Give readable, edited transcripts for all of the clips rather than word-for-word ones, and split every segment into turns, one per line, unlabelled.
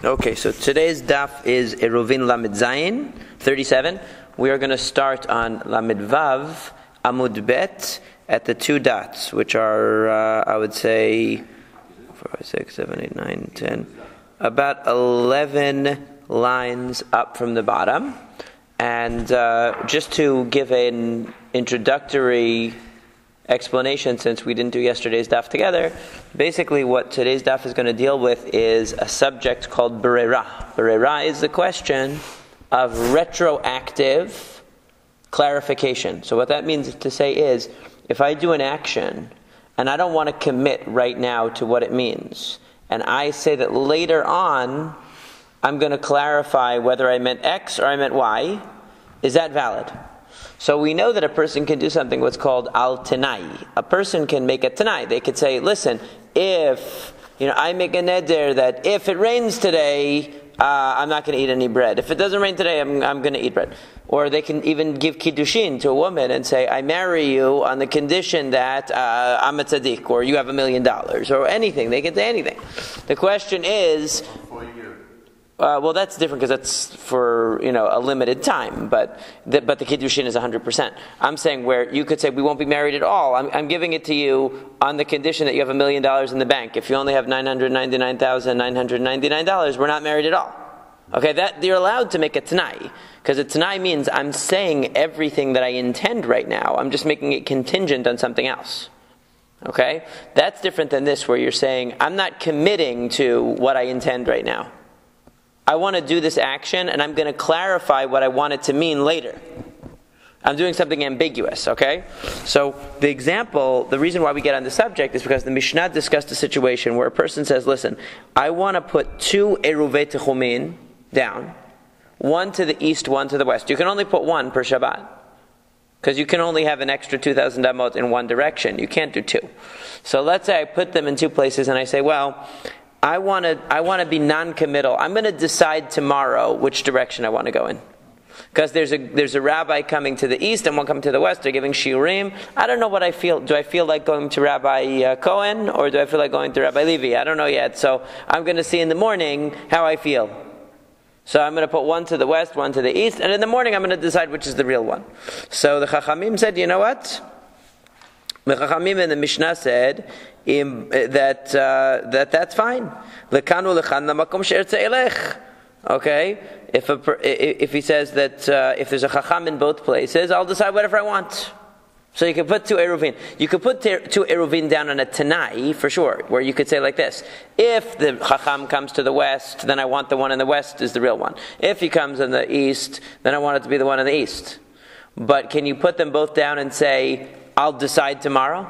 Okay, so today's daf is Eruvin Lamed Zayin, 37. We are going to start on Lamed Vav, Amud Bet, at the two dots, which are, I would say, 4, 5, 6, 7, 8, 9, 10, about 11 lines up from the bottom. And just to give an introductory explanation, since we didn't do yesterday's daf together, basically what today's daf is going to deal with is a subject called berera. Berera is the question of retroactive clarification. So what that means to say is, if I do an action and I don't want to commit right now to what it means, and I say that later on I'm going to clarify whether I meant X or I meant Y, is that valid? So we know that a person can do something what's called al tenai. A person can make a tenai. They could say, listen, if I make a neder that if it rains today, I'm not going to eat any bread. If it doesn't rain today, I'm going to eat bread. Or they can even give kiddushin to a woman and say, I marry you on the condition that I'm a tzaddik, or you have $1 million, or anything. They can say anything. The question is, well, that's different because that's for a limited time, but the kiddushin is 100%. I'm saying where you could say we won't be married at all. I'm giving it to you on the condition that you have $1 million in the bank. If you only have $999,999, we're not married at all. Okay, that you're allowed to make a t'nai, because a t'nai means I'm saying everything that I intend right now. I'm just making it contingent on something else. Okay, that's different than this, where you're saying I'm not committing to what I intend right now. I want to do this action, and I'm going to clarify what I want it to mean later. I'm doing something ambiguous, okay? So the example, the reason why we get on the subject is because the Mishnah discussed a situation where a person says, listen, I want to put 2 eruvei techumin down, one to the east, one to the west. You can only put one per Shabbat, because you can only have an extra 2,000 amot in one direction. You can't do 2. So let's say I put them in 2 places, and I say, well, I want to be non-committal. I'm going to decide tomorrow which direction I want to go in. Because there's a rabbi coming to the east and one coming to the west. They're giving shiurim. I don't know what I feel. Do I feel like going to Rabbi Cohen, or do I feel like going to Rabbi Levi? I don't know yet. So I'm going to see in the morning how I feel. So I'm going to put one to the west, one to the east, and in the morning I'm going to decide which is the real one. So the Chachamim said, you know what? The Chachamim in the Mishnah said that's fine. Okay, if he says that if there's a Chacham in both places, I'll decide whatever I want. So you can put 2 eruvin. You could put 2 eruvin down on a tanai for sure, where you could say like this: if the Chacham comes to the west, then I want the one in the west is the real one. If he comes in the east, then I want it to be the one in the east. But can you put them both down and say, I'll decide tomorrow?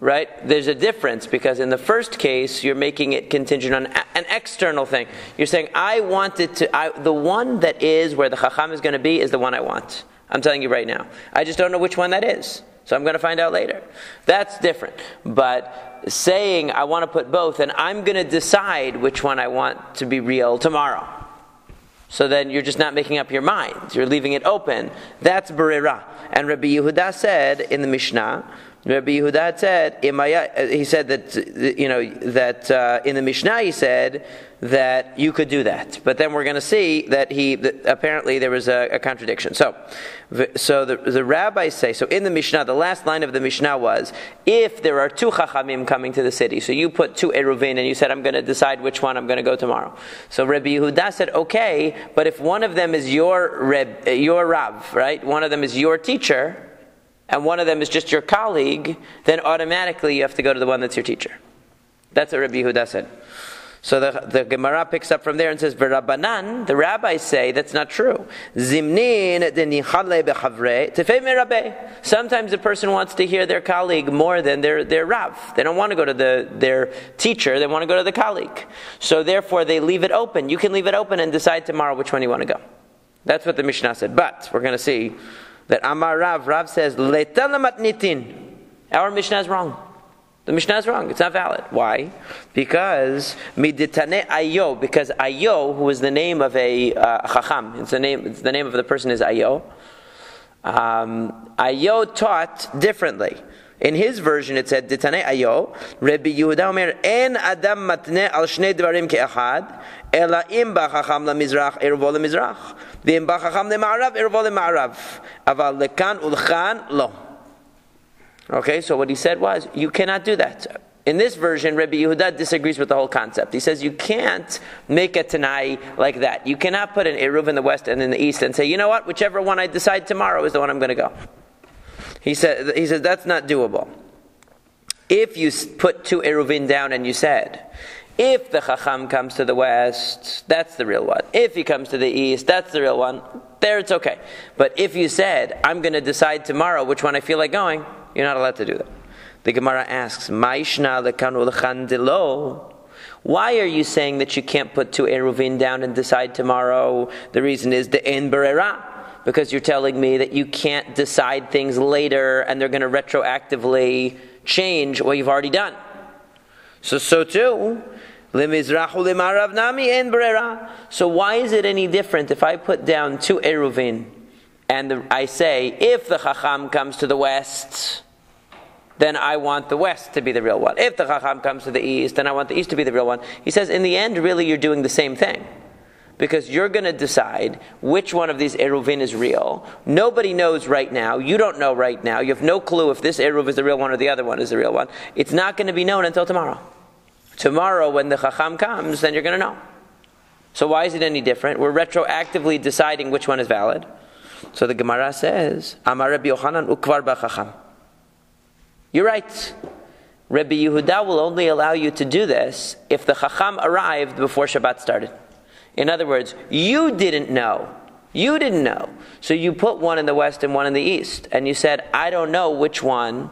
Right? There's a difference, because in the first case, you're making it contingent on an external thing. You're saying, the one that is where the Chacham is going to be is the one I want. I'm telling you right now. I just don't know which one that is. So I'm going to find out later. That's different. But saying, I want to put both, and I'm going to decide which one I want to be real tomorrow. So then you're just not making up your mind. You're leaving it open. That's berera. And Rabbi Yehuda said in the Mishnah, Rabbi Yehuda said, he said that in the Mishnah he said that you could do that. But then we're going to see that apparently there was a contradiction. So the rabbis say, so in the Mishnah, the last line of the Mishnah was, if there are 2 Chachamim coming to the city, so you put 2 eruvin and you said, I'm going to decide which one I'm going to go tomorrow. So Rabbi Yehuda said, okay, but if one of them is your Rav, right? One of them is your teacher, and one of them is just your colleague, then automatically you have to go to the one that's your teacher. That's what Rabbi Yehuda said. So the Gemara picks up from there and says, V'Rabbanan, the rabbis say that's not true. Zimnin denichale bechavre tefei merabeh. Sometimes a person wants to hear their colleague more than their Rav. They don't want to go to their teacher, they want to go to the colleague. So therefore they leave it open. You can leave it open and decide tomorrow which one you want to go. That's what the Mishnah said. But we're going to see that Amar Rav says, Letalamat nitin. Our Mishnah is wrong. The Mishnah is wrong. It's not valid. Why? Because miditane Ayo. Because Ayo, who is the name of a Chacham, the name of the person is Ayo. Ayo taught differently. In his version, it said, Ditane ayo, Rabbi Yehuda omer, En adam matne al shnei dvarim ke'achad, ela im ba'chacham lemizrach, eruvo lemizrach, v'im ba'chacham lema'arav, eruvo lema'arav, aval lekan ulchan lo. Okay, so what he said was, you cannot do that. In this version, Rabbi Yehuda disagrees with the whole concept. He says you can't make a Tanai like that. You cannot put an Eruv in the west and in the east and say, you know what, whichever one I decide tomorrow is the one I'm going to go. He says that's not doable. If you put 2 Eruvin down and you said, if the Chacham comes to the west, that's the real one. If he comes to the east, that's the real one. There it's okay. But if you said, I'm going to decide tomorrow which one I feel like going, you're not allowed to do that. The Gemara asks, Ma'ishna lekanu lechan delo. Why are you saying that you can't put 2 Eruvin down and decide tomorrow? The reason is the en berera. Because you're telling me that you can't decide things later and they're going to retroactively change what you've already done. So too, lemizrachu lemarav nami en berera. So why is it any different if I put down 2 Eruvin and I say, if the Chacham comes to the west, then I want the west to be the real one. If the Chacham comes to the east, then I want the east to be the real one. He says, in the end, really, you're doing the same thing. Because you're going to decide which one of these Eruvin is real. Nobody knows right now. You don't know right now. You have no clue if this Eruv is the real one or the other one is the real one. It's not going to be known until tomorrow. Tomorrow, when the Chacham comes, then you're going to know. So why is it any different? We're retroactively deciding which one is valid. So the Gemara says, Amar Rabbi Yochanan ukvar b'Chacham. You're right. Rabbi Yehuda will only allow you to do this if the Chacham arrived before Shabbat started. In other words, you didn't know. You didn't know. So you put one in the west and one in the east. And you said, I don't know which one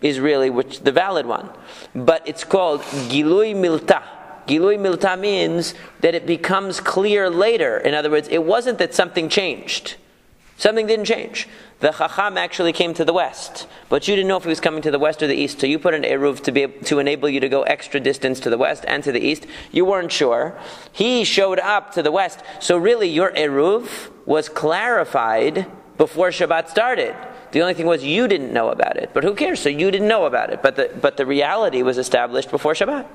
is really the valid one. But it's called Gilui Milta. Gilui Milta means that it becomes clear later. In other words, it wasn't that something changed. Something didn't change. The Chacham actually came to the west, but you didn't know if he was coming to the west or the east, so you put an Eruv to enable you to go extra distance to the west and to the east. You weren't sure. He showed up to the west, so really your Eruv was clarified before Shabbat started. The only thing was you didn't know about it, but who cares? So you didn't know about it, but the reality was established before Shabbat.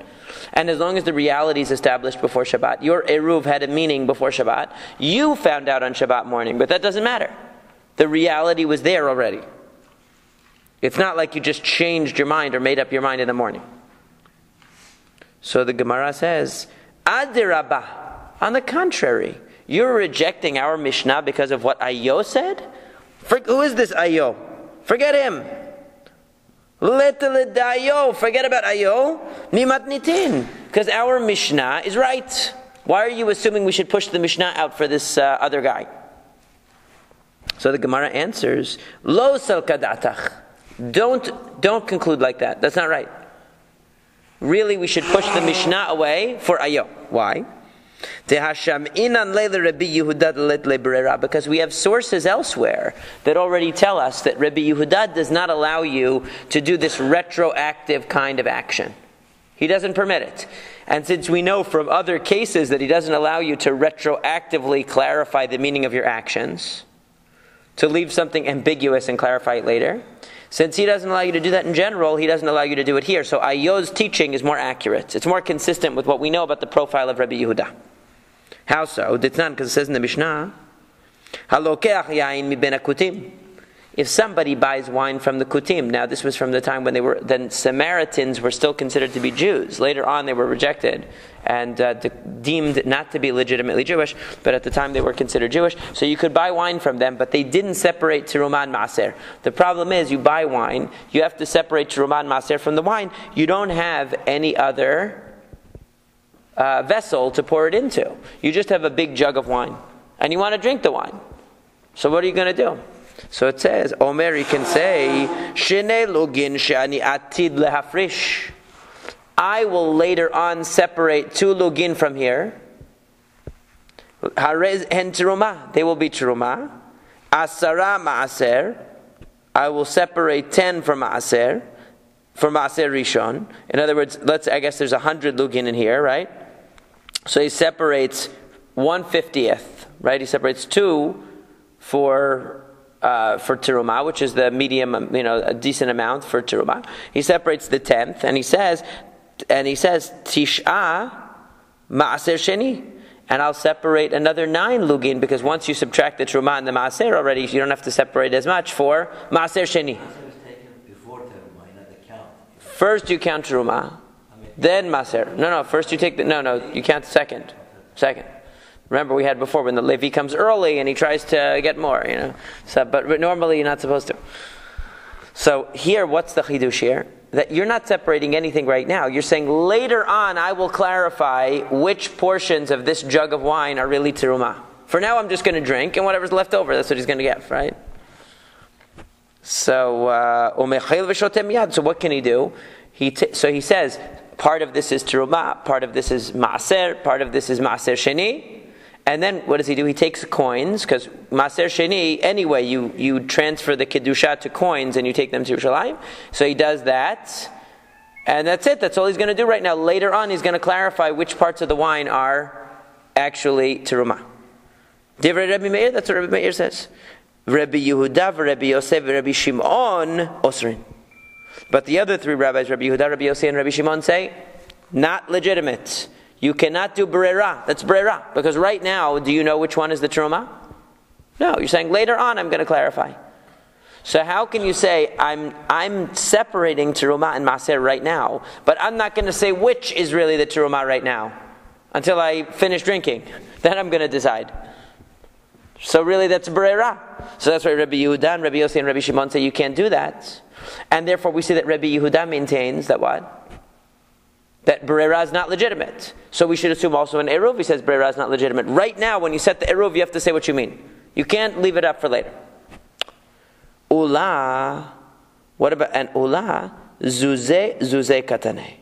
And as long as the reality is established before Shabbat, your Eruv had a meaning before Shabbat. You found out on Shabbat morning, but that doesn't matter. The reality was there already. It's not like you just changed your mind or made up your mind in the morning. So the Gemara says, Adirabah. On the contrary, you're rejecting our Mishnah because of what Ayo said? Who is this Ayo? Forget him. Ayo. Forget about Ayo. Mimat nitin. Because our Mishnah is right. Why are you assuming we should push the Mishnah out for this other guy? So the Gemara answers, Lo sel kadatach. Don't conclude like that. That's not right. Really, we should push the Mishnah away for Ayo. Why? Because we have sources elsewhere that already tell us that Rabbi Yehuda does not allow you to do this retroactive kind of action. He doesn't permit it. And since we know from other cases that he doesn't allow you to retroactively clarify the meaning of your actions, to leave something ambiguous and clarify it later, since he doesn't allow you to do that in general, he doesn't allow you to do it here. So Ayo's teaching is more accurate. It's more consistent with what we know about the profile of Rabbi Yehuda. How so? Ditnan, because it says in the Mishnah, Halokeach yain mi ben akutim. If somebody buys wine from the Kutim, now this was from the time when then Samaritans were still considered to be Jews. Later on they were rejected and deemed not to be legitimately Jewish, but at the time they were considered Jewish. So you could buy wine from them, but they didn't separate Terumah and Maaser. The problem is, you buy wine, you have to separate Terumah and Maaser from the wine. You don't have any other vessel to pour it into. You just have a big jug of wine, and you want to drink the wine. So what are you going to do? So it says, Omer, you can say, Shnei lugin she'ani atid lehafrish. I will later on separate 2 lugin from here. Harez hen terumah. They will be terumah. Asara maaser. I will separate 10 from maaser. For maaser rishon. In other words, I guess there's 100 lugin in here, right? So he separates 1/50th, right? He separates 2 for for teruma, which is the medium, a decent amount for teruma. He separates the 10th, and he says Tish'a Ma'aser Sheni. And I'll separate another 9 lugin, because once you subtract the truma and the maaser already, you don't have to separate as much for maaser sheni. First you count truma, then maaser. No, first you take you count second. Remember we had before when the Levi comes early and he tries to get more, So, but normally you're not supposed to. So here, what's the chidush here? That you're not separating anything right now. You're saying later on I will clarify which portions of this jug of wine are really teruma. For now I'm just going to drink, and whatever's left over, that's what he's going to get, right? So, so what can he do? So he says, part of this is teruma, part of this is maaser, part of this is maaser sheni. And then what does he do? He takes coins, because Maser Sheni, anyway, you transfer the Kedusha to coins and you take them to Yerushalayim. So he does that, and that's it. That's all he's going to do right now. Later on, he's going to clarify which parts of the wine are actually Teruma. Divrei Rabbi Meir, that's what Rabbi Meir says. Rabbi Yehuda, Rabbi Yosef, Rabbi Shimon, Osrin. But the other 3 rabbis, Rabbi Yehuda, Rabbi Yosef, and Rabbi Shimon, say, not legitimate. You cannot do brera. That's brera. Because right now, do you know which one is the teruma? No, you're saying later on I'm going to clarify. So how can you say I'm separating teruma and maaser right now, but I'm not going to say which is really the teruma right now until I finish drinking? Then I'm going to decide. So really that's brera. So that's why Rabbi Yehuda and Rabbi Yossi and Rabbi Shimon say you can't do that. And therefore we see that Rabbi Yehuda maintains that what? That brera is not legitimate. So we should assume also in Eruv, he says brera is not legitimate. Right now, when you set the Eruv, you have to say what you mean. You can't leave it up for later. Ula, what about an ula? Zuze katane.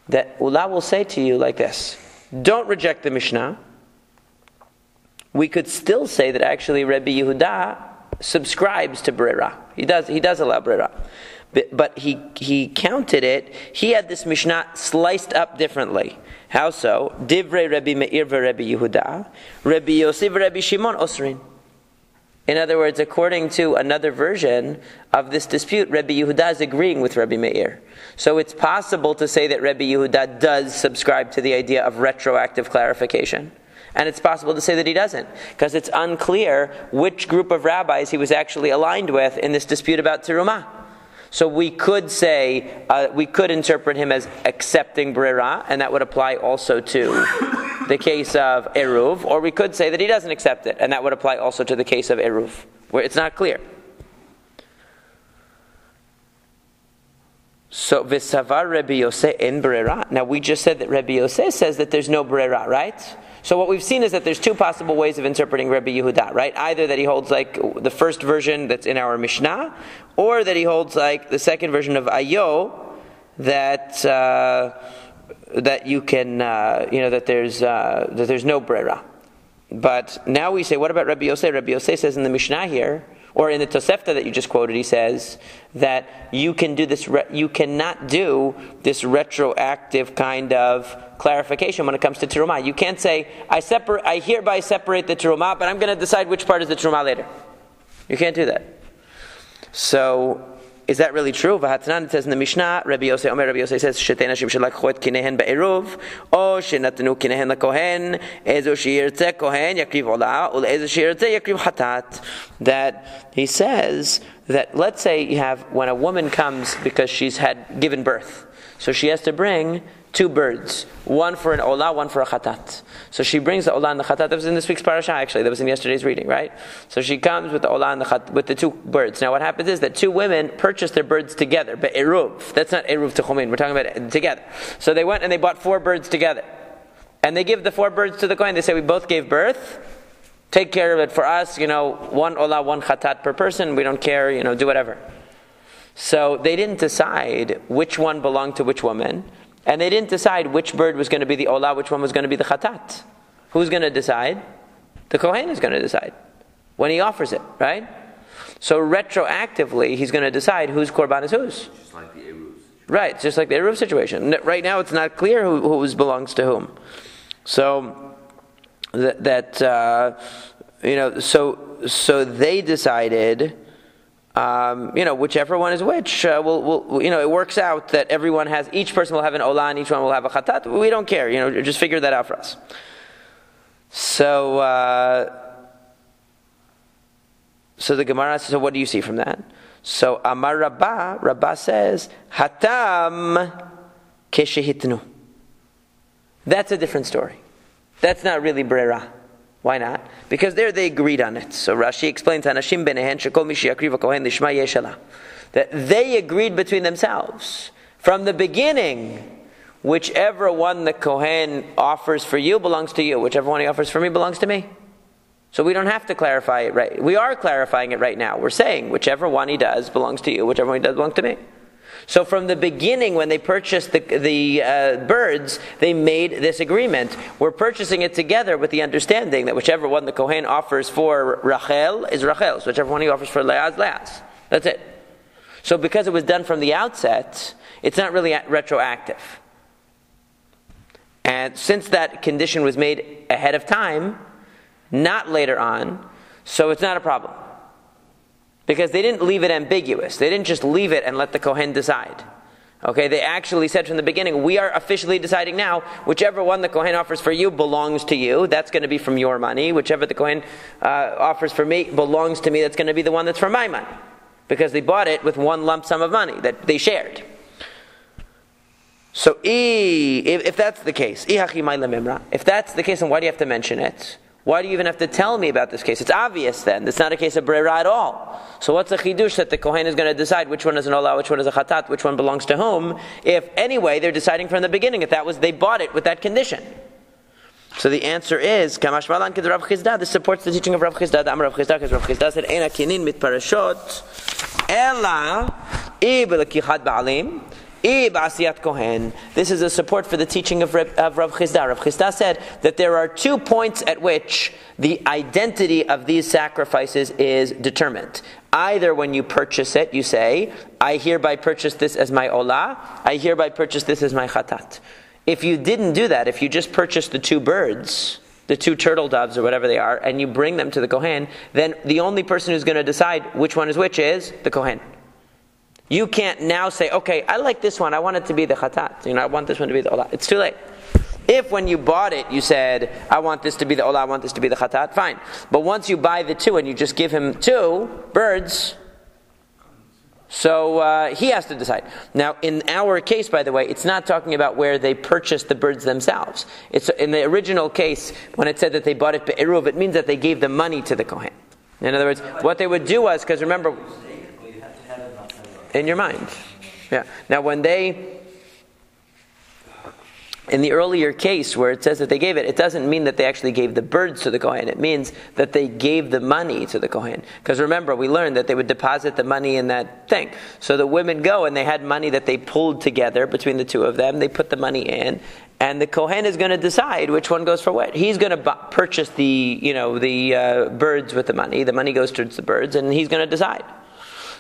That ula will say to you like this: don't reject the Mishnah. We could still say that actually Rabbi Yehuda subscribes to brera. He does allow brera. But he counted it. He had this Mishnah sliced up differently. How so? Divrei Rabbi Meir v'Rabbi Yehuda, Rabbi Yosef v'Rabbi Shimon Osrin. In other words, according to another version of this dispute, Rabbi Yehuda is agreeing with Rabbi Meir. So it's possible to say that Rabbi Yehuda does subscribe to the idea of retroactive clarification. And it's possible to say that he doesn't, because it's unclear which group of rabbis he was actually aligned with in this dispute about teruma. So we could say, we could interpret him as accepting brera, and that would apply also to the case of Eruv, or we could say that he doesn't accept it, and that would apply also to the case of Eruv, where it's not clear. So, V'savar Rabbi Yosef in brera. Now we just said that Rabbi Yosef says that there's no brera, right? So what we've seen is that there's 2 possible ways of interpreting Rabbi Yehuda, right? Either that he holds like the first version that's in our Mishnah, or that he holds like the second version of Ayo, that you can, that there's no brera. But now we say, what about Rabbi Yosef? Rabbi Yosef says in the Mishnah here, or in the Tosefta that you just quoted, he says that you can do this. You cannot do this retroactive kind of clarification when it comes to teruma. You can't say I hereby separate the teruma, but I'm going to decide which part is the teruma later. You can't do that. So, is that really true? V'hatnan, it says in the Mishnah, Rabbi Yosef says, Shetei nashim shelakchu et kinehen be'eruv, o shenatnu kinehen lekohen, ezo sheyirtzeh kohen yakriv olah, ulezo sheyirtzeh yakriv hatat. That he says that, let's say you have, when a woman comes because she's had given birth, so she has to bring 2 birds, one for an olah, one for a chatat. So she brings the olah and the chatat. That was in this week's parasha, actually. That was in yesterday's reading, right? So she comes with the olah and the chatat, with the 2 birds. Now what happens is that 2 women purchased their birds together, but eruv. That's not eruv techumin. We're talking about it together. So they went and they bought 4 birds together. And they give the 4 birds to the kohen. They say, we both gave birth. Take care of it for us. 1 olah, 1 chatat per person. We don't care. Do whatever. So they didn't decide which one belonged to which woman. And they didn't decide which bird was going to be the olah, which one was going to be the chatat. Who's going to decide? The kohen is going to decide when he offers it, right? So retroactively, he's going to decide whose korban is whose.
Just like the Eruv.
Right, just like the Eruv situation. Right now, it's not clear who belongs to whom. So they decided, whichever one is which. It works out that each person will have an olah and each one will have a chatat. We don't care. Just figure that out for us. So the Gemara says, so what do you see from that? So Amar Rabbah says, Hatam keshehitnu. That's a different story. That's not really brera. Why not? Because there they agreed on it. So Rashi explains, Hanashim benehen shekol mi sheyakriv kohen lishma yeshala. That they agreed between themselves. From the beginning, whichever one the Kohen offers for you belongs to you. Whichever one he offers for me belongs to me. So we don't have to clarify it right. We are clarifying it right now. We're saying whichever one he does belongs to you. Whichever one he does belongs to me. So from the beginning, when they purchased the birds, they made this agreement. We're purchasing it together with the understanding that whichever one the Kohen offers for Rachel is Rachel. So whichever one he offers for Leah is Leah's. That's it. So because it was done from the outset, it's not really retroactive. And since that condition was made ahead of time, not later on, so it's not a problem. Because they didn't leave it ambiguous. They didn't just leave it and let the Kohen decide. Okay, they actually said from the beginning, we are officially deciding now, whichever one the Kohen offers for you belongs to you. That's going to be from your money. Whichever the Kohen offers for me belongs to me. That's going to be the one that's from my money. Because they bought it with one lump sum of money that they shared. So, if that's the case, if that's the case, then why do you have to mention it? Why do you even have to tell me about this case? It's obvious then. It's not a case of brera at all. So what's the chidush that the Kohen is going to decide which one is an olah, which one is a chatat, which one belongs to whom? If anyway they're deciding from the beginning, if they bought it with that condition. So the answer is, Kamash Malan Kid Rav Chisda. This supports the teaching of Rav Chisda. Amar Rav Chisda, because Rav Chisda said, Eina kinin mit parashot, ela ibelakichat ba'alim. This is a support for the teaching of Rav Chisda. Rav Chisda said that there are 2 points at which the identity of these sacrifices is determined. Either when you purchase it, you say, I hereby purchase this as my olah, I hereby purchase this as my chatat. If you didn't do that, if you just purchased the 2 birds, the 2 turtle doves or whatever they are, and you bring them to the Kohen, then the only person who's going to decide which one is which is the Kohen. You can't now say, okay, I like this one, I want it to be the chatat. I want this one to be the olah. It's too late. If when you bought it, you said, I want this to be the olah, I want this to be the chatat, fine. But once you buy the 2 and you just give him 2 birds, so he has to decide. Now, in our case, by the way, it's not talking about where they purchased the birds themselves. It's in the original case, when it said that they bought it be'eruv, it means that they gave the money to the Kohen. In other words, what they would do was, because remember, in your mind. Yeah. Now when in the earlier case where it says that they gave it doesn't mean that they actually gave the birds to the Kohen. It means that they gave the money to the Kohen. Because remember, we learned that they would deposit the money in that thing. So the women go and they had money that they pulled together between the 2 of them. They put the money in. And the Kohen is going to decide which one goes for what. He's going to purchase the birds with the money. The money goes towards the birds and he's going to decide.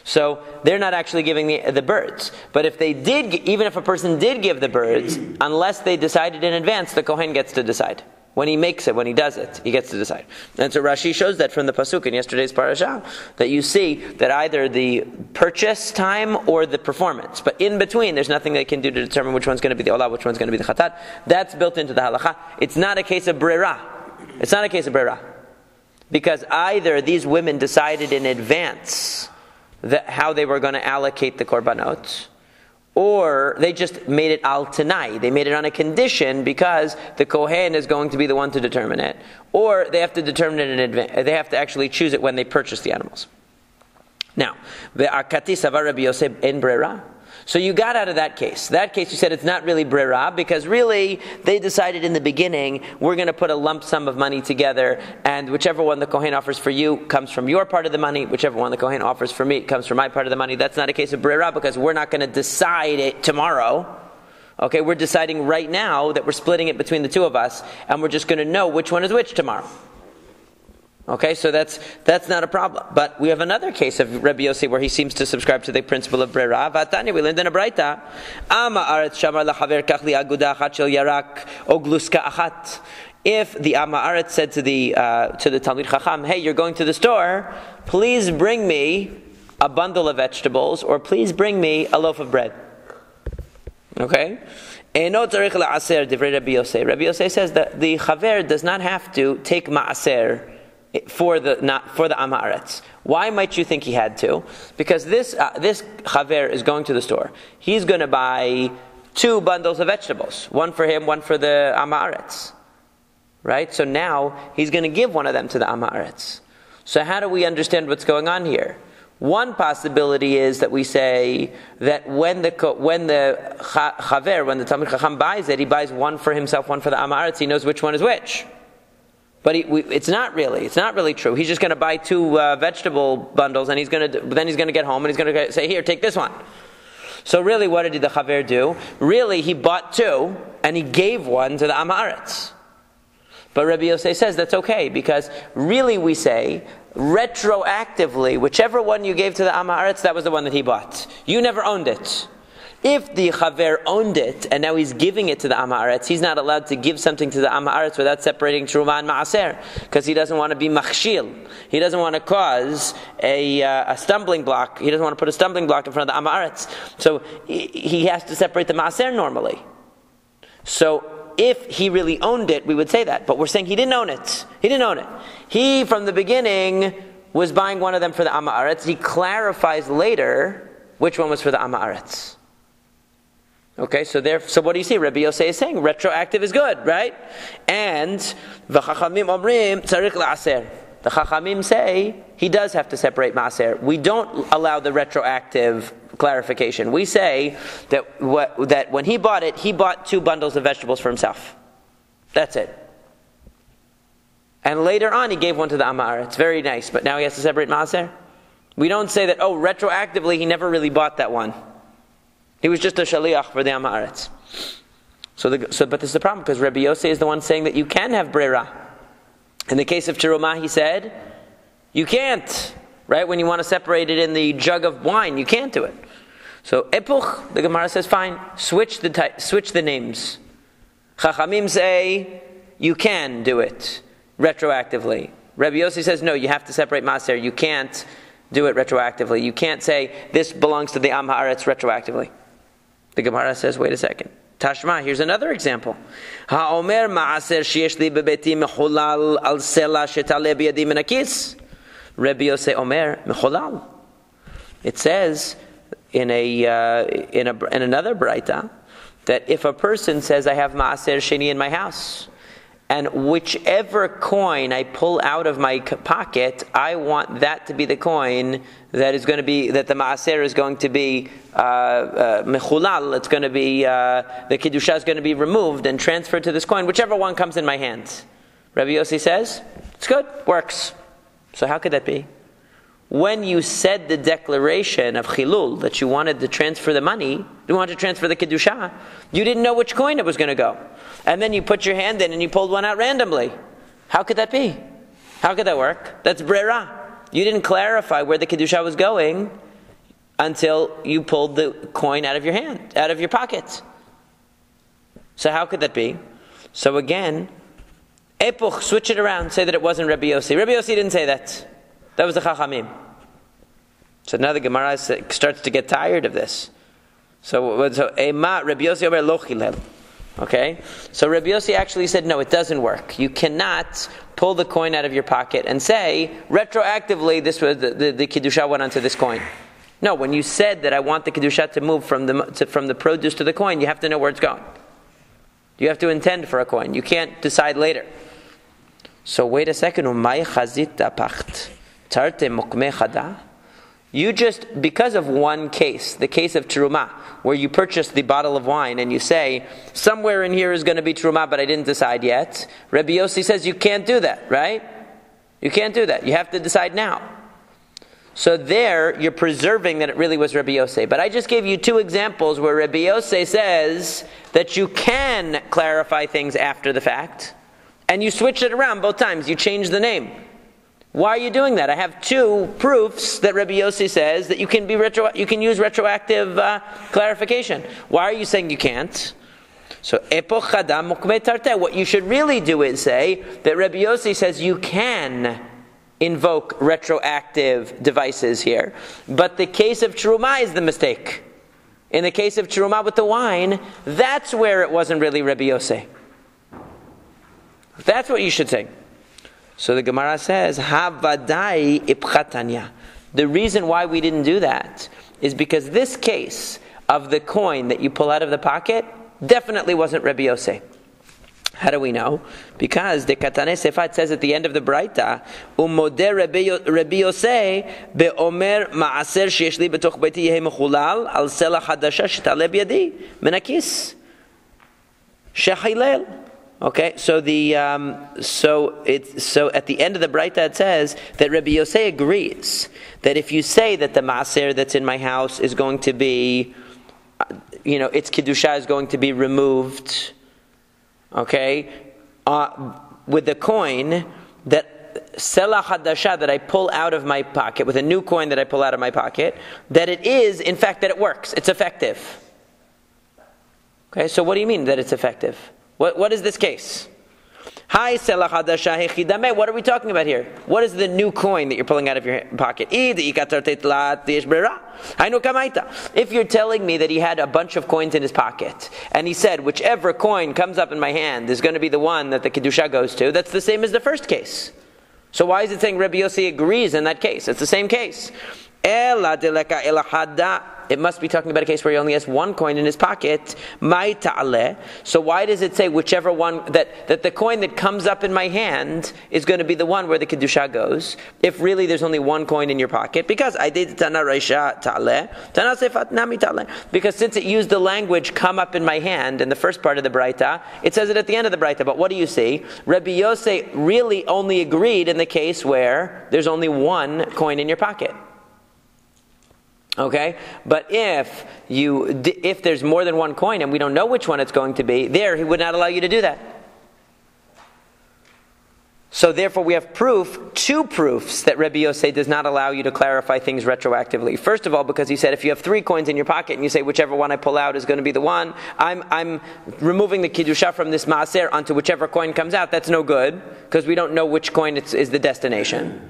So they're not actually giving the birds. But if they did, even if a person did give the birds, unless they decided in advance, the Kohen gets to decide. When he makes it, when he does it, he gets to decide. And so Rashi shows that from the pasuk in yesterday's parasha, that you see that either the purchase time or the performance. But in between, there's nothing they can do to determine which one's going to be the olah, which one's going to be the chatat. That's built into the halacha. It's not a case of brera. It's not a case of brera. Because either these women decided in advance how they were going to allocate the korbanot, or they just made it al tanai. They made it on a condition because the Kohen is going to be the one to determine it, or they have to determine it in advance. They have to actually choose it when they purchase the animals. Now, ve'akati savar Rabbi Yosef en brera. So you got out of that case. That case you said it's not really brera, because really they decided in the beginning, we're going to put a lump sum of money together, and whichever one the Kohen offers for you comes from your part of the money, whichever one the Kohen offers for me comes from my part of the money. That's not a case of brera, because we're not going to decide it tomorrow. Okay, we're deciding right now that we're splitting it between the 2 of us, and we're just going to know which one is which tomorrow. Okay, so that's not a problem. But we have another case of Rabbi Yossi where he seems to subscribe to the principle of Brera. Vatani, we learned in a Braita. Ama aretz shamar lachaver kach li aguda achat shel yarak o gluska achat. If the Ama Aretz said to the Talmid Chacham, hey, you're going to the store, please bring me a bundle of vegetables, or please bring me a loaf of bread. Okay? Eino tzarich la'aser divrei Rabbi Yosei. Rabbi Yosei says that the chaver does not have to take ma'aser for the Ama Aretz. Why might you think he had to? Because this chaver is going to the store. He's going to buy 2 bundles of vegetables, one for him, one for the Ama Aretz. Right? So now he's going to give one of them to the Ama Aretz. So how do we understand what's going on here? One possibility is that we say that when the chaver, when the Talmid Chacham buys it, he buys one for himself, one for the Ama Aretz. He knows which one is which. But it's not really true. He's just going to buy 2 vegetable bundles, and then he's going to get home and he's going to say, here, take this one. So really, what did the chaver do? Really, he bought 2 and he gave one to the Ama Aretz. But Rabbi Yosei says that's okay, because really we say, retroactively, whichever one you gave to the Ama Aretz, that was the one that he bought. You never owned it. If the chaver owned it, and now he's giving it to the Ama Aretz, he's not allowed to give something to the Ama Aretz without separating Terumah and Ma'aser, because he doesn't want to be machshil. He doesn't want to cause a stumbling block. He doesn't want to put a stumbling block in front of the Ama Aretz. So he has to separate the Ma'aser normally. So if he really owned it, we would say that. But we're saying he didn't own it. He didn't own it. He, from the beginning, was buying one of them for the Ama Aretz. He clarifies later which one was for the Ama Aretz. Okay, so what do you see? Rabbi Yosei is saying retroactive is good, right? And v'chachamim omrim tzarich la'aser. The chachamim say he does have to separate maaser. We don't allow the retroactive clarification. We say that when he bought it, he bought 2 bundles of vegetables for himself. That's it. And later on, he gave one to the Ama Aretz. It's very nice, but now he has to separate maaser. We don't say that, retroactively, he never really bought that one. He was just a shaliach for the Ama Aretz. But this is the problem, because Rabbi Yosei is the one saying that you can have brera. In the case of Terumah, he said, you can't. Right? When you want to separate it in the jug of wine, you can't do it. So, epuch, the Gemara says, fine, switch the names. Chachamim say, you can do it retroactively. Rabbi Yossi says, no, you have to separate maaser. You can't do it retroactively. You can't say, this belongs to the Am Haaretz retroactively. The Gemara says, wait a second. Tashma, here's another example. Ha'omer ma'aser sheyesh li bebeti mechulal al sela shetale biyadi min hakis. Rabbi Yosei Omer mechulal. It says in another braita that if a person says, I have ma'aser sheni in my house, and whichever coin I pull out of my pocket, I want that to be the coin that is going to be, that the ma'aser is going to be mechulal. It's going to be, the kedusha is going to be removed and transferred to this coin, whichever one comes in my hands. Rabbi Yossi says, it's good, works. So how could that be? When you said the declaration of chilul, that you wanted to transfer the money, you wanted to transfer the kedusha, you didn't know which coin it was going to go. And then you put your hand in and you pulled one out randomly. How could that be? How could that work? That's brera. You didn't clarify where the kedusha was going until you pulled the coin out of your hand, out of your pocket. So how could that be? So again, epuch, switch it around, say that it wasn't Rabbi Yossi. Rabbi Yossi didn't say that. That was the Chachamim. So now the Gemara starts to get tired of this. So Rabbi Yossi Omer lo chilel. Okay? So Rabbi Yossi actually said, no, it doesn't work. You cannot pull the coin out of your pocket and say, retroactively, this was the Kedusha went onto this coin. No, when you said that I want the Kedusha to move from the produce to the coin, you have to know where it's going. You have to intend for a coin. You can't decide later. So wait a second. You just, because of one case, the case of Terumah, where you purchase the bottle of wine and you say, somewhere in here is going to be Terumah, but I didn't decide yet. Rabbi Yossi says you can't do that, right? You can't do that. You have to decide now. So there, you're preserving that it really was Rabbi Yossi. But I just gave you 2 examples where Rabbi Yossi says that you can clarify things after the fact, and you switched it around both times. You changed the name. Why are you doing that? I have two proofs that Rabbi Yossi says that you can use retroactive clarification. Why are you saying you can't? So, epoch chadam mukmei tarteh. What you should really do is say that Rabbi Yossi says you can invoke retroactive devices here. But the case of Terumah is the mistake. In the case of Terumah with the wine, that's where it wasn't really Rabbi Yossi. That's what you should say. So the Gemara says, Havadai ipchatanya. The reason why we didn't do that is because this case of the coin that you pull out of the pocket definitely wasn't Rabbi Yossi. How do we know? Because the Katane Sefat says at the end of the Braita, Umodeh Rabbi Yossi be'omer ma'aser sheyesh li betoch beiti yehe mechulal al selah hadasha shetale b'yadi menakis shechilel. Okay, so at the end of the Braita it says that Rabbi Yossi agrees that if you say that the ma'aser that's in my house is going to be, its kedusha is going to be removed. Okay, with the coin that selah hadasha that I pull out of my pocket, with a new coin that I pull out of my pocket, that it is, in fact, that it works. It's effective. Okay, so what do you mean that it's effective? What is this case? Hi, selah hadasha hechidame. What are we talking about here? What is the new coin that you're pulling out of your pocket? If you're telling me that he had a bunch of coins in his pocket, and he said, whichever coin comes up in my hand is going to be the one that the kedusha goes to, that's the same as the first case. So why is it saying Rabbi Yossi agrees in that case? It's the same case. It must be talking about a case where he only has one coin in his pocket. So why does it say whichever one, that the coin that comes up in my hand is going to be the one where the kedusha goes, if really there's only one coin in your pocket? Because I did Tana Reisha Ta'ale, Tana Sefat Nami Ta'ale. Because since it used the language come up in my hand in the first part of the Braita, it says it at the end of the Braita. But what do you see? Rabbi Yossi really only agreed in the case where there's only one coin in your pocket. Okay, but if there's more than one coin and we don't know which one it's going to be, there he would not allow you to do that. So therefore we have two proofs that Rabbi Yossi does not allow you to clarify things retroactively. First of all, because he said if you have three coins in your pocket and you say whichever one I pull out is going to be the one, I'm removing the kedusha from this maaser onto whichever coin comes out. That's no good because we don't know which coin is the destination.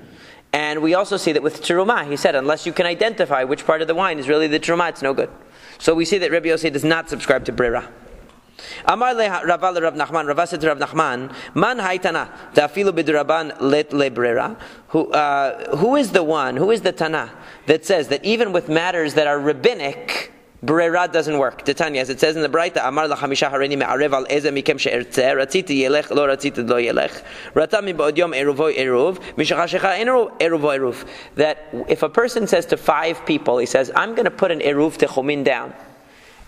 And we also see that with Terumah, he said, unless you can identify which part of the wine is really the Terumah, it's no good. So we see that Rabbi Yossi does not subscribe to Brera. Amar le Rava le Rav Nachman, Rava said to Rav Nachman, Man haitana, ta'afilu b'duraban let le Brera. Who is the Tana that says that even with matters that are rabbinic, Brera doesn't work. Titania, as it says in the Braita, Amar lachamisha hareini me'arev al eze mikem she'ertzeh, ratziti yelech, lo ratziti lo yelech, ratami ba'od yom eruvo eruv, mishachashecha eruvo eruv. That if a person says to 5 people, he says, I'm going to put an eruv techumin down,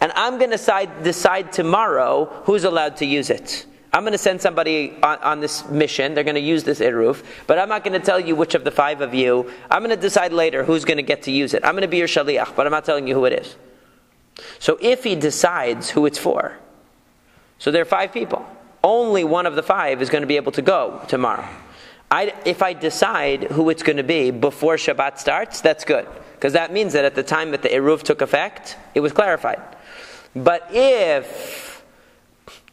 and I'm going to decide tomorrow who's allowed to use it. I'm going to send somebody on this mission, they're going to use this eruv, but I'm not going to tell you which of the 5 of you, I'm going to decide later who's going to get to use it. I'm going to be your shaliach, but I'm not telling you who it is. So if he decides who it's for, so there are 5 people, only one of the 5 is going to be able to go tomorrow. If I decide who it's going to be before Shabbat starts, that's good, because that means that at the time that the eruv took effect, it was clarified. But if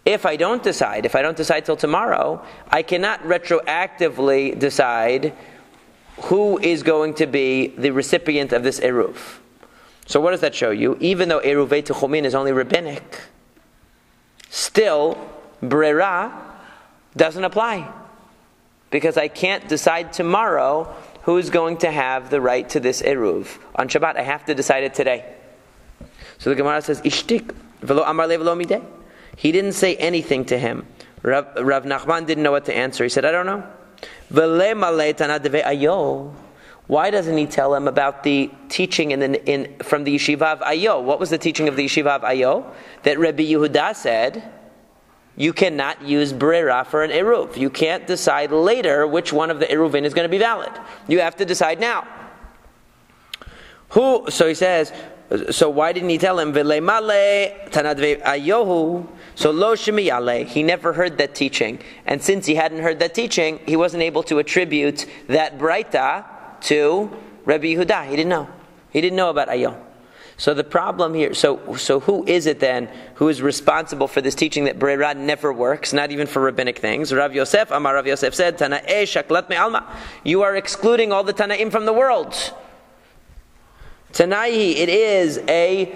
I don't decide till tomorrow, I cannot retroactively decide who is going to be the recipient of this eruv. So what does that show you? Even though Eruvei Techumin is only rabbinic, still Brera doesn't apply. Because I can't decide tomorrow who's going to have the right to this Eruv. On Shabbat, I have to decide it today. So the Gemara says, Ishtik, velo amar le velo mideh. He didn't say anything to him. Rav Nachman didn't know what to answer. He said, I don't know. Vele malei tana deve ayo. Why doesn't he tell him about the teaching from the Yeshiva of Ayo? What was the teaching of the Yeshiva of Ayo? That Rabbi Yehuda said, you cannot use Brera for an Eruv. You can't decide later which one of the Eruvin is going to be valid. You have to decide now. So he says, So why didn't he tell him? V'leimale tanadve ayohu. So lo shemiyale. He never heard that teaching, and since he hadn't heard that teaching, he wasn't able to attribute that braita to Rabbi Yehuda. He didn't know. He didn't know about ayo. So the problem here, so who is it then who is responsible for this teaching that Breira never works, not even for rabbinic things? Rav Yosef, Amar Rav Yosef said, Tana'e shaklat me'alma. You are excluding all the Tana'im from the world. Tanaihi, it is a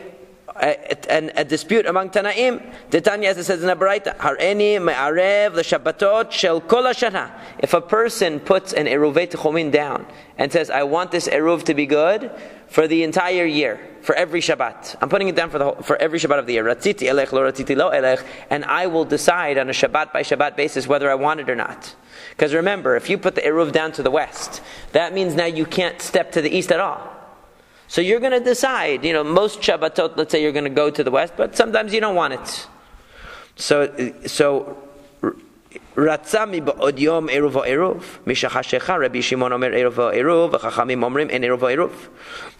dispute among Tanaim. Tanya, as it says in the Baraita, Hareni me'arev l'shabbatot shel kol hashana. If a person puts an eruvei techomin down and says, I want this eruv to be good for the entire year, for every Shabbat, I'm putting it down for every Shabbat of the year. Ratziti elech lo ratziti lo elech, and I will decide on a Shabbat by Shabbat basis whether I want it or not. Because remember, if you put the eruv down to the west, that means now you can't step to the east at all. So you're going to decide, most Shabbatot, let's say you're going to go to the west, but sometimes you don't want it. So Ratzami ba'od yom eruv eruv, mishachashecha Rabbi Shimon omer eruv eruv, v'chachamim omrim en eruv eruv.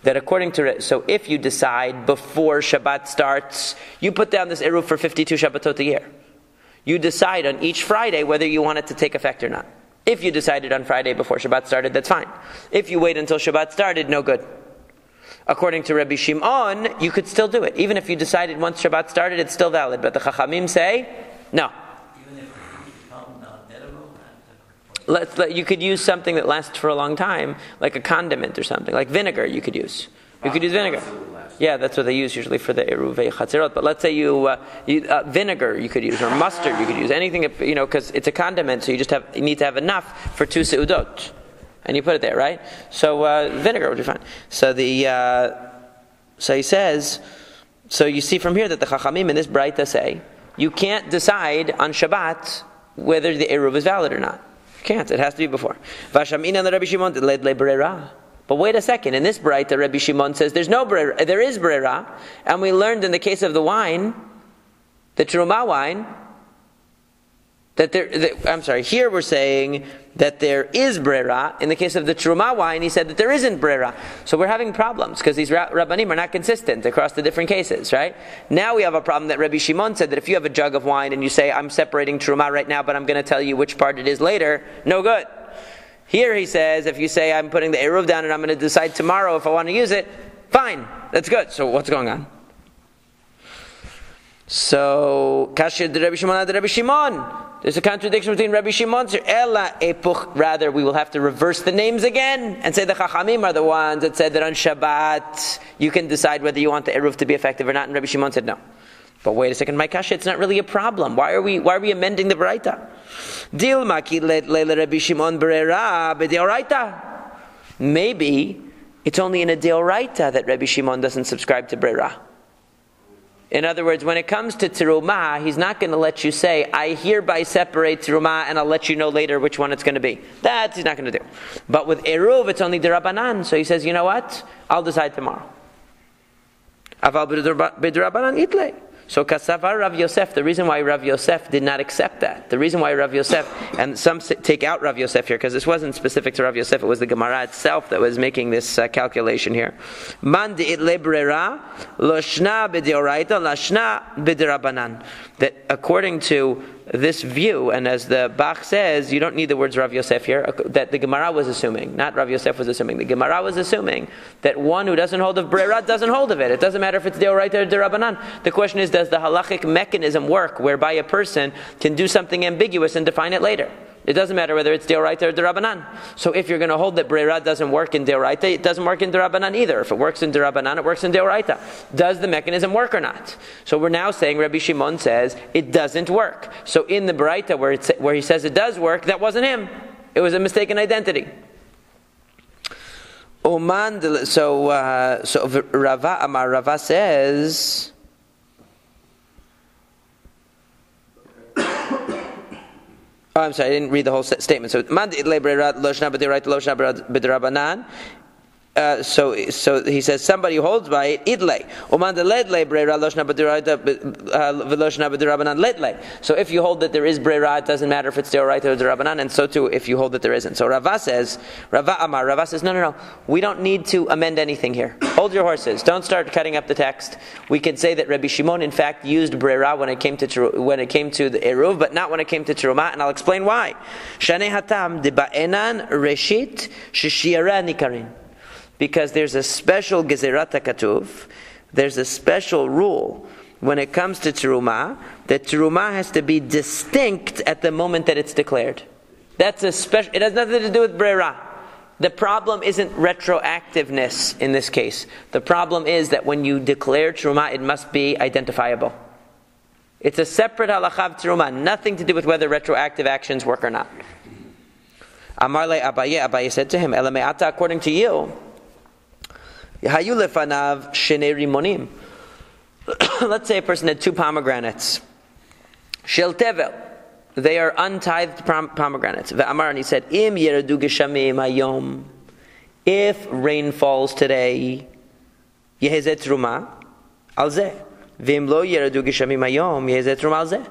That according to, so if you decide before Shabbat starts, you put down this eruv for 52 Shabbatot a year. You decide on each Friday whether you want it to take effect or not. If you decided on Friday before Shabbat started, that's fine. If you wait until Shabbat started, no good. According to Rabbi Shimon, you could still do it. Even if you decided once Shabbat started, it's still valid. But the Chachamim say, no. You could use something that lasts for a long time, like a condiment or something, like vinegar you could use. You could use vinegar. Yeah, that's what they use usually for the eruvei chatzirot. But let's say vinegar you could use, or mustard you could use, anything, because it's a condiment, so you need to have enough for 2 seudot. And you put it there, right? So vinegar would be fine. So he says, so you see from here that the Chachamim in this Braita say, you can't decide on Shabbat whether the Eruv is valid or not. You can't. It has to be before. But wait a second. In this Braita, Rabbi Shimon says there is Breira. And we learned in the case of the wine, the Terumah wine, here we're saying that there is brera. In the case of the Terumah wine, he said that there isn't brera. So we're having problems because these Rabbanim are not consistent across the different cases, right? Now we have a problem that Rabbi Shimon said that if you have a jug of wine and you say, I'm separating Terumah right now, but I'm going to tell you which part it is later, no good. Here he says, if you say, I'm putting the Eruv down and I'm going to decide tomorrow if I want to use it, fine, that's good. So what's going on? So, Kashir de Rabbi Shimon ad Rabbi Shimon. There's a contradiction between Rabbi Shimon. Rather, we will have to reverse the names again and say the Chachamim are the ones that said that on Shabbat you can decide whether you want the Eruv to be effective or not. And Rabbi Shimon said no. But wait a second, my kasha, it's not really a problem. Why are we amending the Baraita? Dilma ki le Rabbi Shimon brera b'deoraita. Maybe it's only in a deoraita that Rabbi Shimon doesn't subscribe to brera. In other words, when it comes to Terumah, he's not going to let you say, I hereby separate Terumah and I'll let you know later which one it's going to be. That he's not going to do. But with Eruv, it's only Derabanan. So he says, you know what? I'll decide tomorrow. Aval b'Derabanan itle. So Kasavar Rav Yosef, the reason why Rav Yosef did not accept that, the reason why Rav Yosef, and some take out Rav Yosef here, because this wasn't specific to Rav Yosef, it was the Gemara itself that was making this calculation here. Man de'it lebrera, loshna b'deoraita, lashna b'derabanan. That according to this view, and as the Bach says, you don't need the words Rav Yosef here, that the Gemara was assuming, not Rav Yosef was assuming, the Gemara was assuming that one who doesn't hold of brera doesn't hold of it. It doesn't matter if it's deoraita or derabanan. The question is, does the halachic mechanism work whereby a person can do something ambiguous and define it later? It doesn't matter whether it's deoraita or derabanan. So if you're going to hold that brera doesn't work in deoraita, it doesn't work in derabanan either. If it works in derabanan, it works in deoraita. Does the mechanism work or not? So we're now saying Rabbi Shimon says it doesn't work. So in the Baraita where he says it does work, that wasn't him. It was a mistaken identity. So Rava says. Oh, I'm sorry, I didn't read the whole statement. So, man loshna b'derabanan. So he says somebody who holds by it idlay. So if you hold that there is breira, it doesn't matter if it's deoraita or derabanan, and so too if you hold that there isn't. So Rava says, no, we don't need to amend anything here. Hold your horses. Don't start cutting up the text. We can say that Rabbi Shimon in fact used breira when it came to the eruv, but not when it came to teruma, and I'll explain why. Shanei hatam de ba'enan reshit shishiyara nikarin. Because there's a special gezerat hakatuv, there's a special rule when it comes to teruma, that teruma has to be distinct at the moment that it's declared. That's a special. It has nothing to do with breira. The problem isn't retroactiveness in this case. The problem is that when you declare teruma, it must be identifiable. It's a separate halacha of teruma, nothing to do with whether retroactive actions work or not. Amar le Abaye said to him, Ela me'ata, according to you, Hayu lefanav shenei rimonim. Let's say a person had 2 pomegranates. Shel tevel. They are untithed pomegranates. Ve'amar, and he said, Im yeradu geshamim hayom. If rain falls today, yehezeh teruma al zeh. Ve'im lo yeradu geshamim hayom, yehezeh teruma al zeh.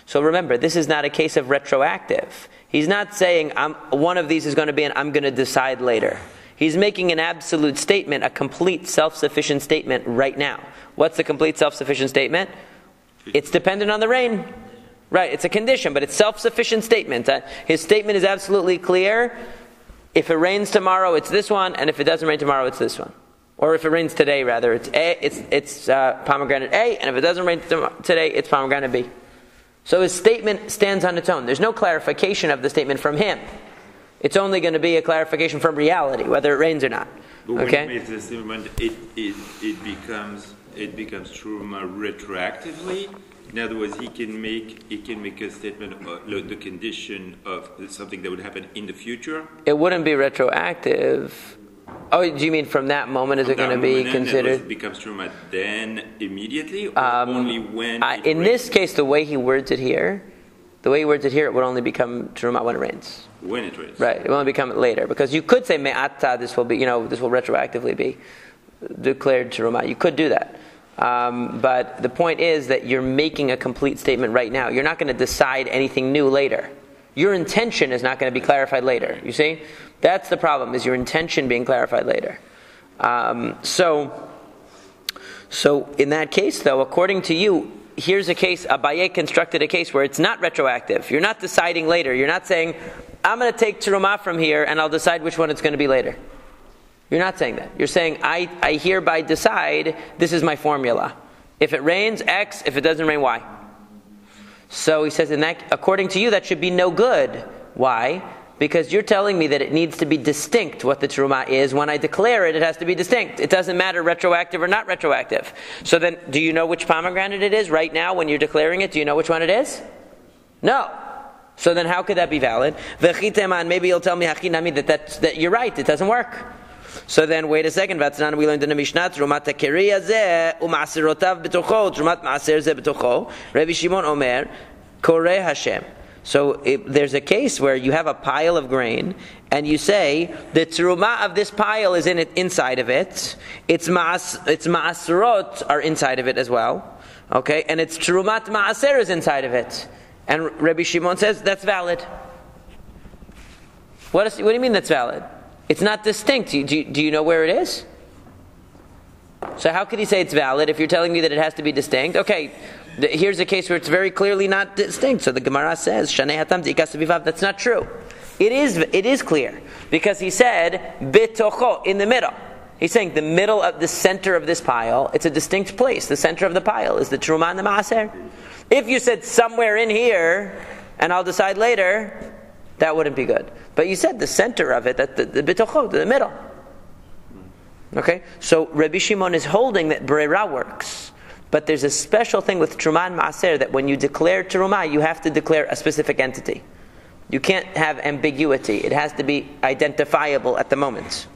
So remember, this is not a case of retroactive. He's not saying, one of these is going to be and I'm going to decide later. He's making an absolute statement, a complete self-sufficient statement right now. What's the complete self-sufficient statement? It's dependent on the rain. Right, it's a condition, but it's self-sufficient statement. His statement is absolutely clear. If it rains tomorrow, it's this one, and if it doesn't rain tomorrow, it's this one. Or if it rains today, rather, it's pomegranate A, and if it doesn't rain today, it's pomegranate B. So his statement stands on its own. There's no clarification of the statement from him. It's only going to be a clarification from reality, whether it rains or not.
But when he makes the statement, it becomes true retroactively. In other words, he can make a statement about the condition of something that would happen in the future.
It wouldn't be retroactive. Oh, do you mean from that moment is it going to be considered?
It becomes true then immediately, or only when?
In this case, the way he words it here, it would only become truma when it rains.
When it rains,
right? It will only become later, because you could say me'ata. This will retroactively be declared truma. You could do that. But the point is that you're making a complete statement right now. You're not going to decide anything new later. Your intention is not going to be clarified later. You see? That's the problem, is your intention being clarified later. So in that case, though, according to you, here's a case, Abaye constructed a case where it's not retroactive. You're not deciding later. You're not saying, I'm going to take teruma from here and I'll decide which one it's going to be later. You're not saying that. You're saying, I hereby decide this is my formula. If it rains, X. If it doesn't rain, Y. So he says, according to you, that should be no good. Why? Because you're telling me that it needs to be distinct what the teruma is. When I declare it, it has to be distinct. It doesn't matter retroactive or not retroactive. So then, do you know which pomegranate it is right now when you're declaring it? Do you know which one it is? No. So then how could that be valid? Maybe you'll tell me that you're right, it doesn't work. So then, wait a second. We learned in the Mishnah, Trumat HaKeriya zeh u'ma'aserotav b'tocho, Trumat ma'aser zeh b'tocho. Rabbi Shimon Omer, Koreh Hashem. So there's a case where you have a pile of grain, and you say the teruma of this pile is inside of it. Its ma'aserot are inside of it as well. Okay, and its terumat ma'aser is inside of it. And Rabbi Shimon says that's valid. What do you mean that's valid? It's not distinct. Do you know where it is? So how could he say it's valid if you're telling me that it has to be distinct? Okay, here's a case where it's very clearly not distinct. So the Gemara says, Shanei hatam di'ikas bivav. That's not true. It is clear. Because he said, bitocho, in the middle. He's saying the middle of the center of this pile, it's a distinct place. The center of the pile is the teruma and the maaser. If you said somewhere in here, and I'll decide later, that wouldn't be good. But you said the center of it, that the bitocho, the middle. Okay? So Rabbi Shimon is holding that breira works. But there's a special thing with teruma and maaser that when you declare teruma, you have to declare a specific entity. You can't have ambiguity. It has to be identifiable at the moment.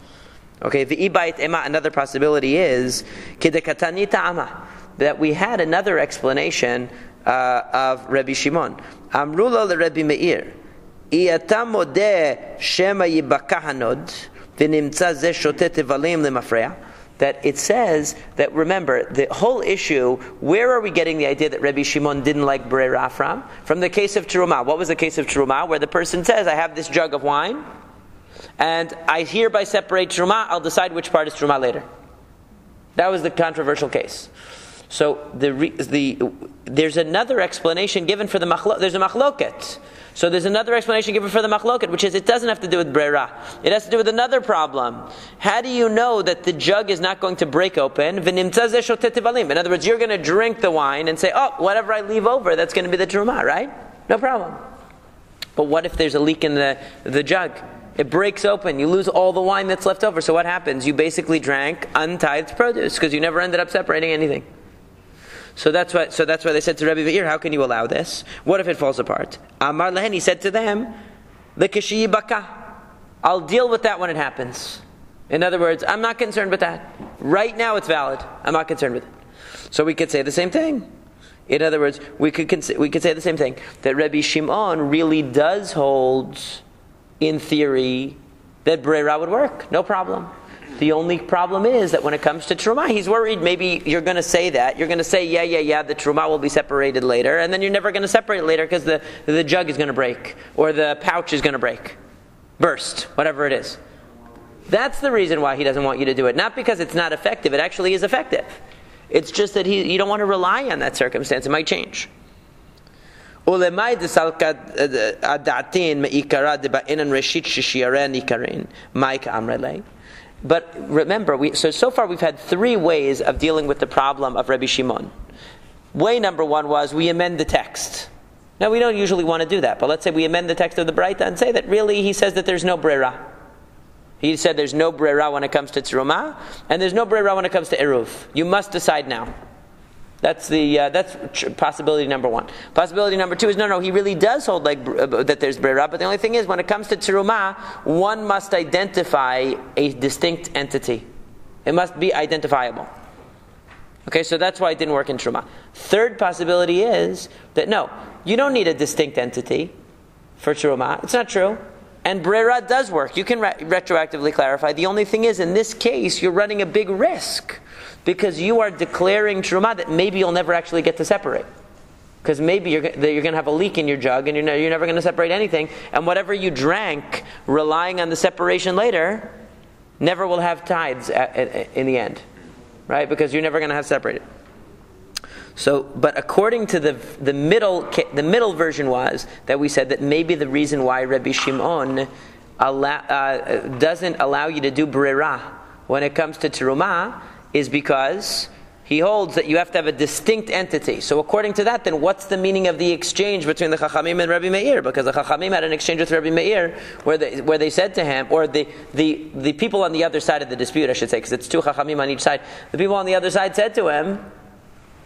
Okay, v'ibait ema, another possibility is kidekatani ta'ama, that we had another explanation of Rabbi Shimon. Amrula le Rabbi Meir, iyata modeh shema yibaka hanod, that it says that, remember, the whole issue, where are we getting the idea that Rabbi Shimon didn't like Breira from? From the case of Terumah. What was the case of Terumah? Where the person says, I have this jug of wine, and I hereby separate Terumah, I'll decide which part is Terumah later. That was the controversial case. So there's another explanation given for the machloket. There's a machloket. So there's another explanation given for the machloket, which is it doesn't have to do with breira. It has to do with another problem. How do you know that the jug is not going to break open? In other words, you're going to drink the wine and say, oh, whatever I leave over, that's going to be the terumah, right? No problem. But what if there's a leak in the jug? It breaks open. You lose all the wine that's left over. So what happens? You basically drank untithed produce because you never ended up separating anything. So that's why they said to Rabbi Meir, how can you allow this? What if it falls apart? Amar lehen, he said to them, L'kashiyi baka. I'll deal with that when it happens. In other words, I'm not concerned with that. Right now it's valid. I'm not concerned with it. So we could say the same thing. In other words, we could say the same thing, that Rabbi Shimon really does hold, in theory, that breira would work. No problem. The only problem is that when it comes to truma, he's worried maybe you're going to say that. You're going to say, yeah, the truma will be separated later, and then you're never going to separate it later because the jug is going to break, or the pouch is going to burst, whatever it is. That's the reason why he doesn't want you to do it. Not because it's not effective. It actually is effective. It's just that you don't want to rely on that circumstance. It might change. But remember, so far we've had three ways of dealing with the problem of Rabbi Shimon. Way number one was we amend the text. Now we don't usually want to do that, but let's say we amend the text of the Braita and say that really he says that there's no breira. He said there's no breira when it comes to Tzruma, and there's no breira when it comes to Eruv. You must decide now. That's possibility number one. Possibility number two is no, he really does hold that there's breira, but the only thing is when it comes to Tzruma, one must identify a distinct entity. It must be identifiable. Okay, so that's why it didn't work in Tzruma. Third possibility is that no, you don't need a distinct entity for Tzruma. It's not true. And breira does work. You can retroactively clarify. The only thing is, in this case, you're running a big risk because you are declaring truma that maybe you'll never actually get to separate. Because maybe you're going to have a leak in your jug and you're never going to separate anything. And whatever you drank, relying on the separation later, never will have tithes in the end, right? Because you're never going to have separated. So, but according to the middle version was that we said that maybe the reason why Rabbi Shimon doesn't allow you to do breira when it comes to terumah is because he holds that you have to have a distinct entity. So according to that, then what's the meaning of the exchange between the Chachamim and Rabbi Meir? Because the Chachamim had an exchange with Rabbi Meir where they said to him, or the people on the other side of the dispute, I should say, because it's two Chachamim on each side. The people on the other side said to him,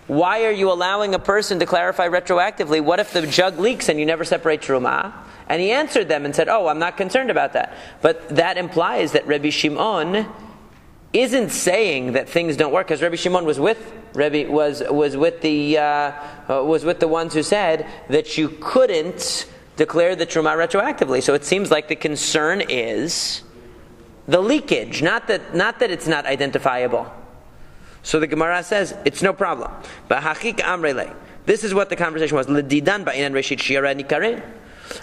why are you allowing a person to clarify retroactively? What if the jug leaks and you never separate terumah? And he answered them and said, I'm not concerned about that. But that implies that Rabbi Shimon isn't saying that things don't work, because Rabbi Shimon was with the ones who said that you couldn't declare the terumah retroactively. So it seems like the concern is the leakage, not that it's not identifiable. So the Gemara says, it's no problem. This is what the conversation was.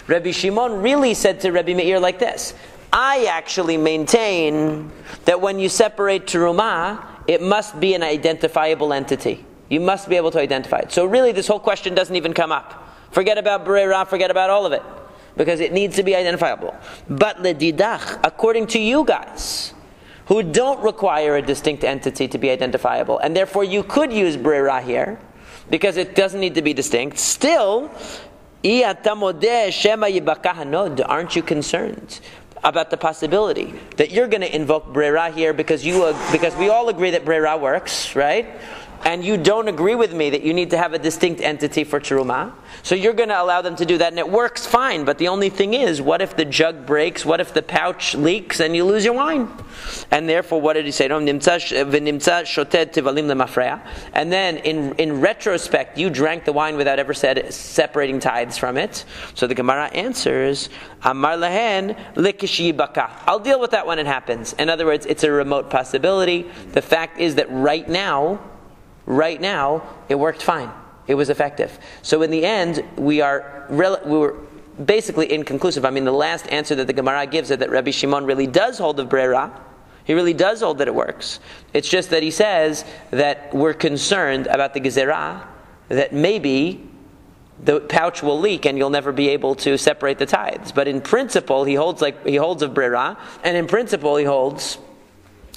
Rabbi Shimon really said to Rabbi Meir like this, I actually maintain that when you separate terumah, it must be an identifiable entity. You must be able to identify it. So really this whole question doesn't even come up. Forget about breira, forget about all of it. Because it needs to be identifiable. But ledidach, according to you guys, who don't require a distinct entity to be identifiable, and therefore you could use breira here, because it doesn't need to be distinct, still, aren't you concerned about the possibility that you're going to invoke breira here because we all agree that breira works, right? and you don't agree with me that you need to have a distinct entity for teruma, so you're going to allow them to do that, and it works fine. But the only thing is, what if the jug breaks? What if the pouch leaks and you lose your wine? And therefore, what did he say? And then, in retrospect, you drank the wine without ever separating tithes from it. So the Gemara answers, Amar lahen likishibaka. I'll deal with that when it happens. In other words, it's a remote possibility. The fact is that right now, it worked fine. It was effective. So in the end, we were basically inconclusive. I mean, the last answer that the Gemara gives is that Rabbi Shimon really does hold of brera. He really does hold that it works. It's just that he says that we're concerned about the gezerah, that maybe the pouch will leak and you'll never be able to separate the tithes. But in principle, he holds of brera, and in principle he holds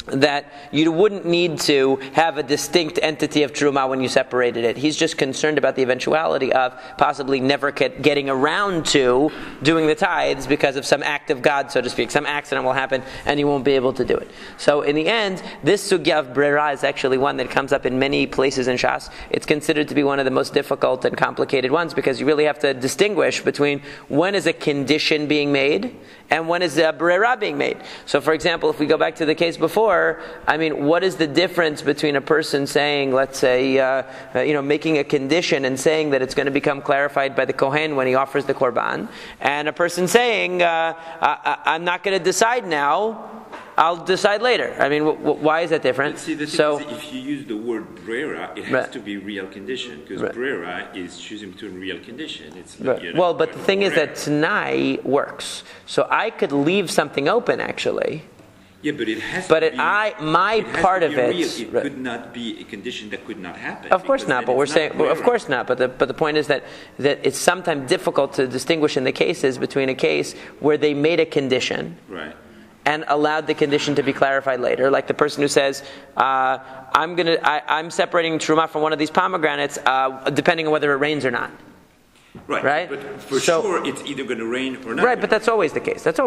that you wouldn't need to have a distinct entity of truma when you separated it. He's just concerned about the eventuality of possibly never getting around to doing the tithes because of some act of God, so to speak. Some accident will happen and you won't be able to do it. So in the end, this sugya of brera is actually one that comes up in many places in Shas. It's considered to be one of the most difficult and complicated ones because you really have to distinguish between when is a condition being made and when is the brera being made. So for example, if we go back to the case before, what is the difference between a person saying, let's say, making a condition and saying that it's going to become clarified by the Kohen when he offers the Korban, and a person saying, I'm not going to decide now, I'll decide later. Why is that different?
But see, the thing is, if you use the word brera, it has to be real condition, because brera is choosing between real condition. It's
but the thing is that Tanai works. So I could leave something open, actually.
Yeah, but it has
but
to be.
Part of it.
It could not be a condition that could not happen.
Of course not. But we're saying, of course not. But the point is that it's sometimes difficult to distinguish in the cases between a case where they made a condition,
right,
and allowed the condition to be clarified later, like the person who says, I'm separating truma from one of these pomegranates, depending on whether it rains or not. Right?
But for sure, it's either going to rain or not.
Right, but that's always the case. That's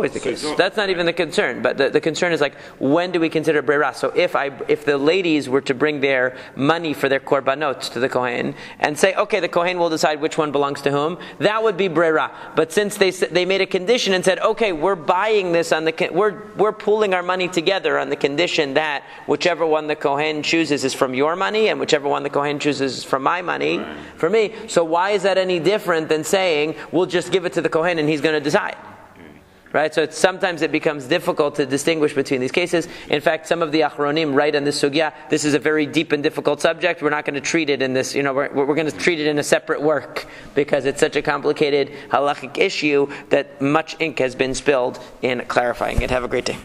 not even the concern. But the concern is when do we consider brera? So if the ladies were to bring their money for their korbanot to the Kohen and say, okay, the Kohen will decide which one belongs to whom, that would be brera. But since they made a condition and said, okay, we're buying this we're pooling our money together on the condition that whichever one the Kohen chooses is from your money and whichever one the Kohen chooses is from my money, for me. So why is that any different than saying we'll just give it to the Kohen and he's going to decide? Right? So sometimes it becomes difficult to distinguish between these cases. In fact, some of the Achronim write on this sugya, this is a very deep and difficult subject. We're not going to treat it in this, we're going to treat it in a separate work because it's such a complicated halachic issue that much ink has been spilled in clarifying it. Have a great day.